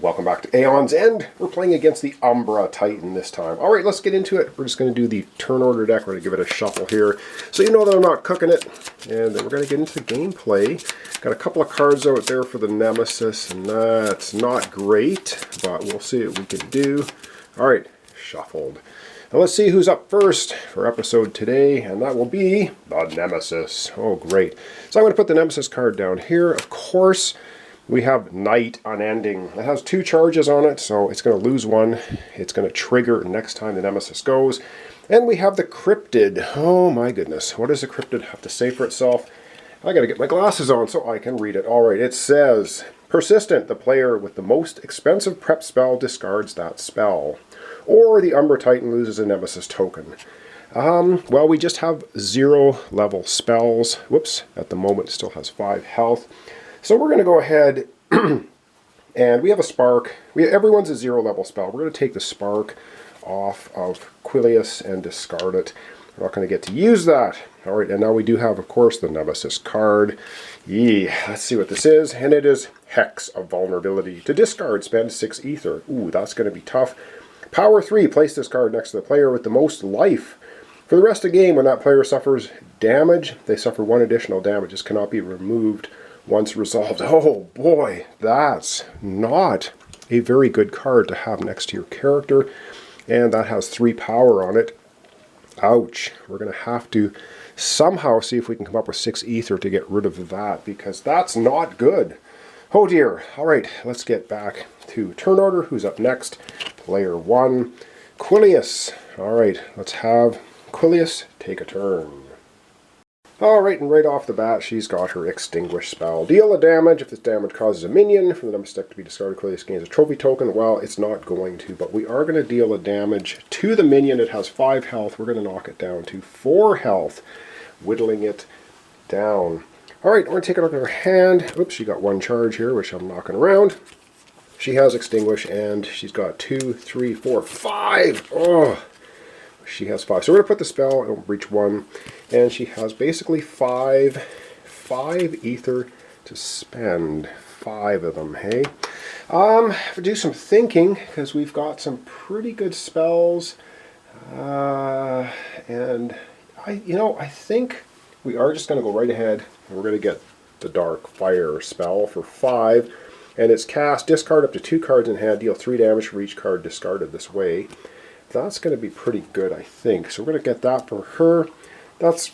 Welcome back to Aeons, and we're playing against the Umbra Titan this time. Alright, let's get into it. We're just going to do the turn order deck. We're going to give it a shuffle here, so you know that I'm not cooking it. And then we're going to get into the gameplay. Got a couple of cards out there for the Nemesis, and that's not great, but we'll see what we can do. Alright, shuffled. Now let's see who's up first for episode today, and that will be the Nemesis. Oh, great. So I'm going to put the Nemesis card down here. Of course, we have Night Unending. It has 2 charges on it, so it's going to lose one. It's going to trigger next time the Nemesis goes. And we have the Cryptid. Oh my goodness, what does the Cryptid have to say for itself? I got to get my glasses on so I can read it. Alright, it says, Persistent, the player with the most expensive prep spell discards that spell. Or the Umbra Titan loses a Nemesis token. Well, we just have 0 level spells. Whoops, at the moment it still has 5 health. So we're going to go ahead and we have a Spark. Everyone's a 0 level spell. We're going to take the Spark off of Quilius and discard it. We're not going to get to use that. Alright, and now we do have, of course, the Nemesis card. Let's see what this is. And it is Hex of Vulnerability. To discard, spend 6 Ether. Ooh, that's going to be tough. Power 3, place this card next to the player with the most life. For the rest of the game, when that player suffers damage, they suffer 1 additional damage. This cannot be removed once resolved. Oh boy, that's not a very good card to have next to your character. And that has 3 power on it. Ouch. We're going to have to somehow see if we can come up with 6 Ether to get rid of that, because that's not good. Oh dear. Alright, let's get back to turn order. Who's up next? Player 1, Quilius. Alright, let's have Quilius take a turn. Alright, and right off the bat, she's got her Extinguish spell. Deal a damage. If this damage causes a minion from the Nemesis deck to be discarded, Quilius gains a trophy token. Well, it's not going to, but we are going to deal a damage to the minion. It has 5 health. We're going to knock it down to 4 health, whittling it down. Alright, we're going to take a look at her hand. Oops, she got 1 charge here, which I'm knocking around. She has Extinguish, and she's got 2, 3, 4, 5. Oh, she has 5. So we're going to put the spell, it'll reach 1. And she has basically 5 Ether to spend. 5 of them, hey? Do some thinking, because we've got some pretty good spells. And I think we are just going to go right ahead, and we're going to get the Dark Fire spell for 5. And it's cast, discard up to 2 cards in hand, deal 3 damage for each card discarded this way. That's going to be pretty good, I think. So we're going to get that for her. That's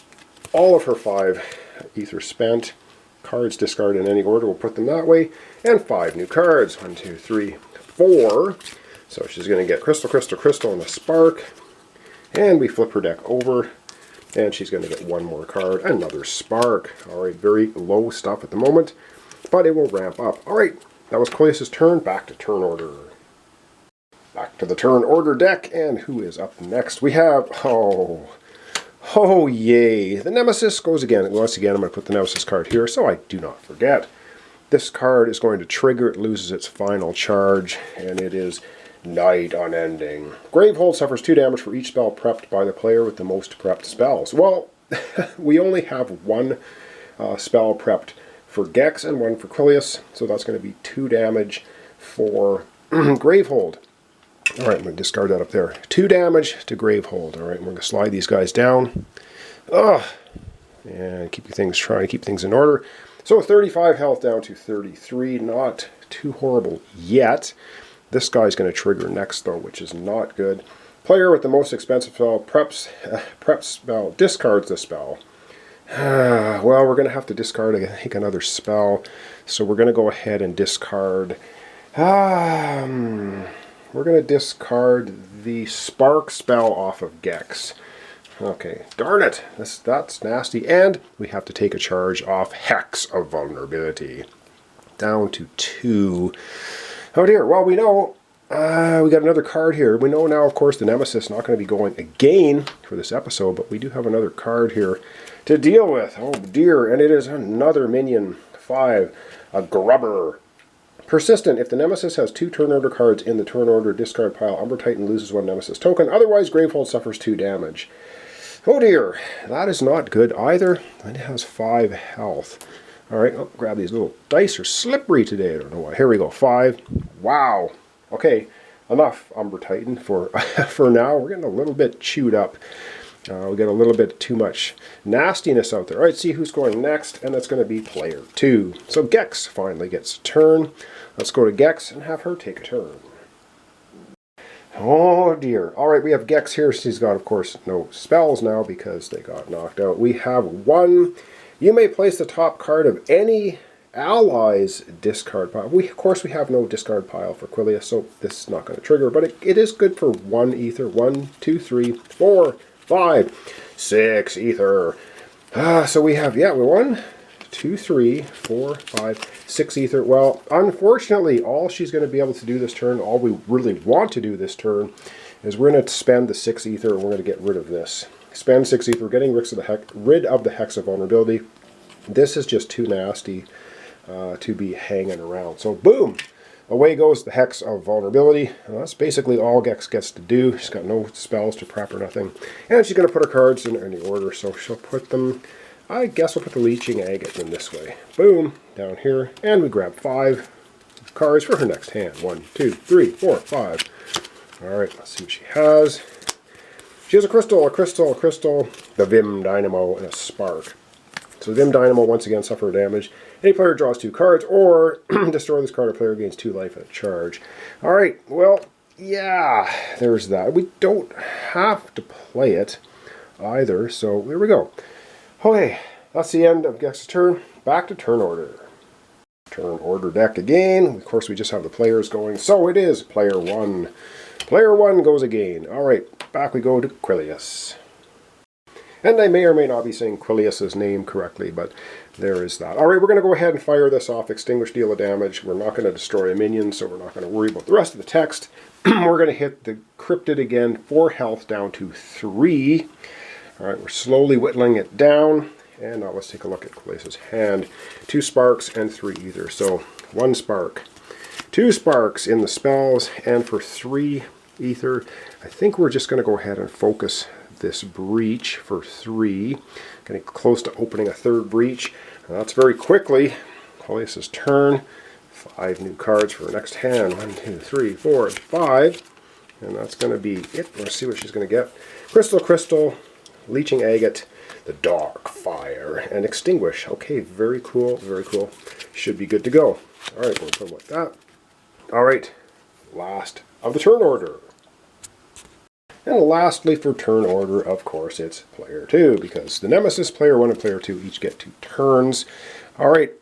all of her 5 Ether spent. Cards discarded in any order, we'll put them that way. And 5 new cards. 1, 2, 3, 4. So she's going to get Crystal, Crystal, Crystal, and a Spark. And we flip her deck over. And she's going to get 1 more card. Another Spark. Alright, very low stuff at the moment, but it will ramp up. Alright, that was Quilius' turn. Back to turn order. Back to the turn order deck, and who is up next? We have, oh yay, the Nemesis goes again. Once again, I'm going to put the Nemesis card here so I do not forget. This card is going to trigger, it loses its final charge, and it is Night Unending. Gravehold suffers 2 damage for each spell prepped by the player with the most prepped spells. Well, we only have 1 spell prepped for Gex and 1 for Quilius, so that's going to be 2 damage for Gravehold. Alright, I'm going to discard that up there. 2 damage to Gravehold. Alright, we're going to slide these guys down. And try to keep things in order. So 35 health down to 33. Not too horrible yet. This guy's going to trigger next, though, which is not good. Player with the most expensive spell preps spell discards the spell. Well, we're going to have to discard, I think, another spell. So we're going to go ahead and discard... we're going to discard the Spark spell off of Gex. Okay, darn it. That's nasty. And we have to take a charge off Hex of Vulnerability. Down to 2. Oh dear. Well, we know we got another card here. We know now, of course, the Nemesis is not going to be going again for this episode, but we do have another card here to deal with. Oh dear. And it is another minion. 5. A Grubber. Persistent. If the Nemesis has 2 turn order cards in the turn order discard pile, Umbra Titan loses 1 Nemesis token. Otherwise, Gravehold suffers 2 damage. Oh dear, that is not good either. And it has 5 health. All right, oh, grab these little dice. Are slippery today. I don't know why. Here we go. 5. Wow. Okay, enough Umbra Titan for for now. We're getting a little bit chewed up. We got a little bit too much nastiness out there. All right, see who's going next, and that's going to be player 2. So Gex finally gets a turn. Let's go to Gex and have her take a turn. Oh dear. All right, we have Gex here. She's got, of course, no spells now because they got knocked out. We have 1. You may place the top card of any ally's discard pile. Of course, we have no discard pile for Quillia, so this is not going to trigger, but it is good for 1 ether. 1, 2, 3, 4, 5, 6 ether. So we have, yeah, 1, 2, 3, 4, 5, 6 ether. Well, unfortunately, all she's going to be able to do this turn, all we really want to do this turn, is we're going to spend the 6 ether and we're going to get rid of this. Spend 6 ether, we're getting rid of the Hex of Vulnerability. This is just too nasty to be hanging around. So boom! Away goes the Hex of Vulnerability. That's basically all Gex gets to do. She's got no spells to prep or nothing. And she's going to put her cards in any order, so she'll put them... I guess we'll put the Leeching Agate in this way. Boom! Down here. And we grab 5 cards for her next hand. 1, 2, 3, 4, 5. Alright, let's see what she has. She has a crystal, the Vim Dynamo, and a Spark. So Vim Dynamo, once again, suffer damage. Any player draws 2 cards, or destroy this card, a player gains 2 life at a charge. Alright, well, yeah, there's that. We don't have to play it either, so here we go. Okay, that's the end of Gex's turn. Back to turn order. Turn order deck again. Of course, we just have the players going, so it is player 1. Player 1 goes again. Alright, back we go to Quilius. And I may or may not be saying Quilius's name correctly, but there is that. Alright, we're going to go ahead and fire this off. Extinguish, deal of damage. We're not going to destroy a minion, so we're not going to worry about the rest of the text. We're going to hit the Cryptid again, 4 health down to 3. Alright, we're slowly whittling it down. And now let's take a look at Quilius's hand. 2 sparks and 3 ether. So 1 spark. 2 sparks in the spells, and for 3 ether, I think we're just going to go ahead and focus this breach for 3. Getting close to opening a 3rd breach. And that's very quickly. Quilius's turn. 5 new cards for her next hand. 1, 2, 3, 4, 5. And that's going to be it. Let's see what she's going to get. Crystal, Leeching Agate, the Dark Fire, and Extinguish. Okay, very cool, very cool. Should be good to go. Alright, we'll put them like that. Alright, last of the turn order. And lastly for turn order, of course, it's player 2, because the Nemesis, player 1 and player 2 each get 2 turns. Alright,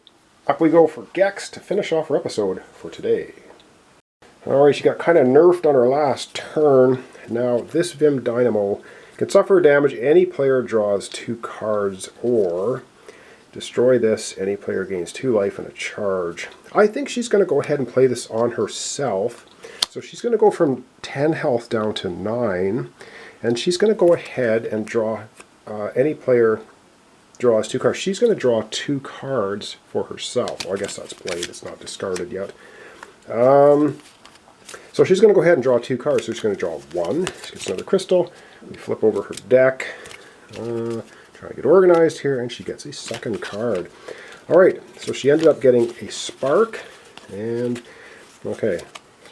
up we go for Gex to finish off our episode for today. Alright, she got kind of nerfed on her last turn. Now, this Vim Dynamo can suffer damage. Any player draws 2 cards, or destroy this. Any player gains 2 life and a charge. I think she's going to go ahead and play this on herself. So she's going to go from 10 health down to 9. And she's going to go ahead and draw, any player draws 2 cards. She's going to draw 2 cards for herself. Well, I guess that's played. It's not discarded yet. So she's going to go ahead and draw 2 cards. So she's going to draw 1. She gets another crystal. We flip over her deck. Trying to get organized here. And she gets a 2nd card. Alright, so she ended up getting a Spark. And, okay,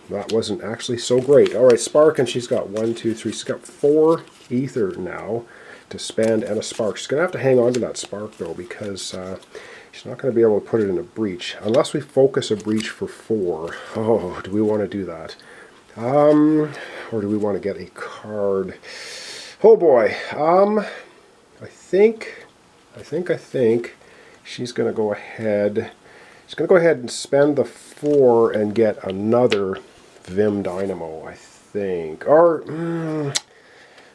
that wasn't actually so great. Alright, Spark, and she's got 1, 2, 3. She's got 4 ether now to spend, and a Spark. She's going to have to hang on to that Spark, though, because she's not going to be able to put it in a breach. Unless we focus a breach for 4. Oh, do we want to do that? Or do we want to get a card? Oh boy. I think she's going to go ahead. She's going to go ahead and spend the 4 and get another Vim Dynamo, I think. Or,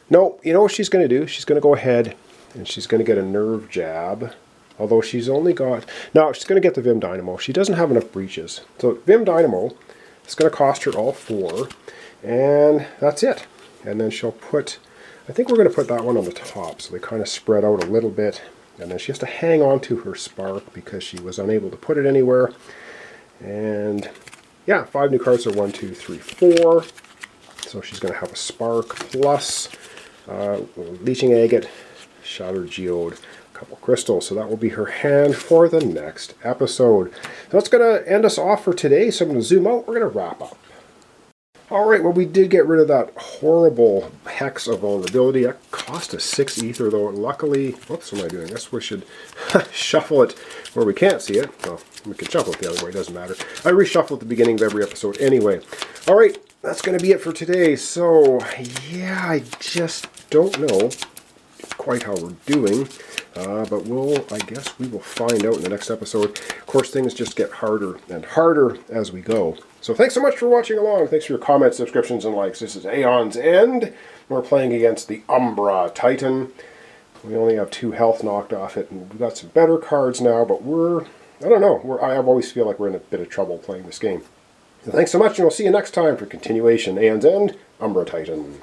no, you know what she's going to do? She's going to go ahead and she's going to get a Nerve Jab. Although she's only got... No, she's going to get the Vim Dynamo. She doesn't have enough breaches. So Vim Dynamo, it's going to cost her all 4. And that's it. And then she'll put... I think we're going to put that one on the top. So they kind of spread out a little bit. And then she has to hang on to her Spark because she was unable to put it anywhere. And yeah, 5 new cards are 1, 2, 3, 4. So she's going to have a Spark plus Leeching Agate, Shattered Geode, couple crystals. So that will be her hand for the next episode. So that's going to end us off for today. So I'm going to zoom out. We're going to wrap up. Alright, well we did get rid of that horrible hex of vulnerability. That cost us 6 ether though. Luckily, whoops, what am I doing? I guess we should shuffle it where we can't see it. Well, we can shuffle it the other way, it doesn't matter. I reshuffle at the beginning of every episode anyway. Alright, that's going to be it for today. So, yeah, I just don't know quite how we're doing. But I guess we will find out in the next episode. Of course, things just get harder and harder as we go. So thanks so much for watching along. Thanks for your comments, subscriptions, and likes. This is Aeons End. We're playing against the Umbra Titan. We only have 2 health knocked off it, and we've got some better cards now, but I don't know, I always feel like we're in a bit of trouble playing this game. So thanks so much, and we'll see you next time for continuation. Aeons End, Umbra Titan.